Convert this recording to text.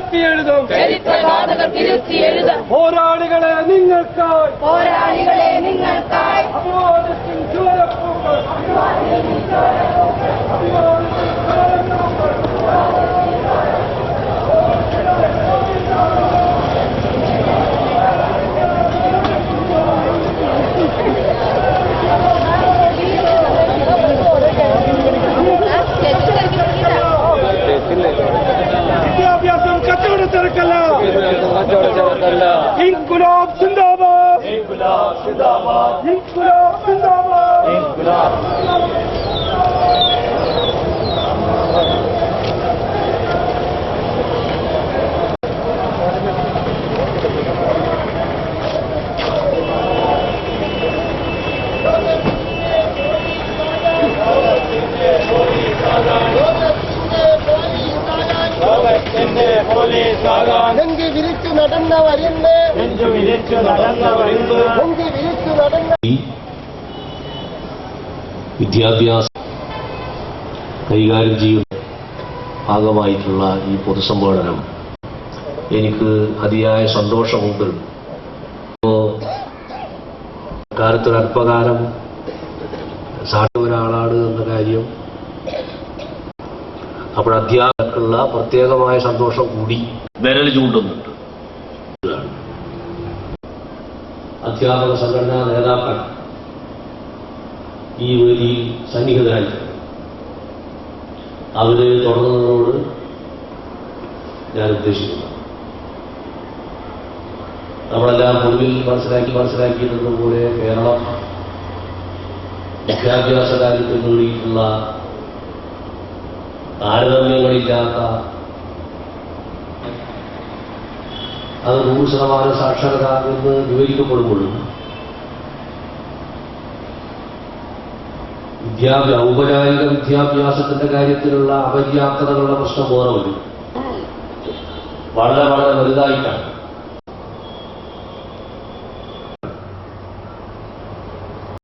തിരുത്തിയെഴുതും പോരാളികളെ നിങ്ങൾക്കായി അഭിവാദത്തിൻ ചുവരപ്പൂക്കൾ വിദ്യാഭ്യാസം കച്ചവടത്തിരക്കല്ല. ഇൻകുലാബ് സിന്ദാബാദ്, ഇൻകുലാബ് സിന്ദാബാദ്, ഇൻകുലാബ് സിന്ദാബാദ്, ഇൻകുലാബ്. നെഞ്ചു വിരിച്ചു നടന്നവരുണ്ട്, വിദ്യാഭ്യാസം കൈകാര്യം ചെയ്യുന്ന ഭാഗമായിട്ടുള്ള ഈ പൊതുസമ്മേളനം എനിക്ക് അതിയായ സന്തോഷമുണ്ട്. കാലത്തൊരു അല്പകാലം സാക്ഷി ഒരാളാണ് എന്ന കാര്യം അപ്പോൾ അധ്യാപകർക്കുള്ള പ്രത്യേകമായ സന്തോഷം കൂടി വിരൽ ചൂണ്ടുന്നുണ്ട്. അധ്യാപക സംഘടനാ നേതാക്കൾ ഈ വേദിയിൽ സന്നിഹിതരായി അവര് തുടർന്നതിനോട് ഞാൻ ഉദ്ദേശിക്കുന്നു. നമ്മളെല്ലാം പൊതുവിൽ മനസ്സിലാക്കിയിരുന്നതുപോലെ കേരളം വിദ്യാഭ്യാസ കാര്യത്തിൽ നേടിയിട്ടുള്ള താരതമ്യങ്ങളില്ലാത്ത അത് 100% സാക്ഷരത എന്ന് വിവരിക്കപ്പെടുമ്പോഴും ഔപചാരിക വിദ്യാഭ്യാസത്തിന്റെ കാര്യത്തിലുള്ള അപര്യാപ്തതകളുടെ പ്രശ്നം വേറെ വരും. വളരെ വളരെ വലുതായിട്ടാണ്.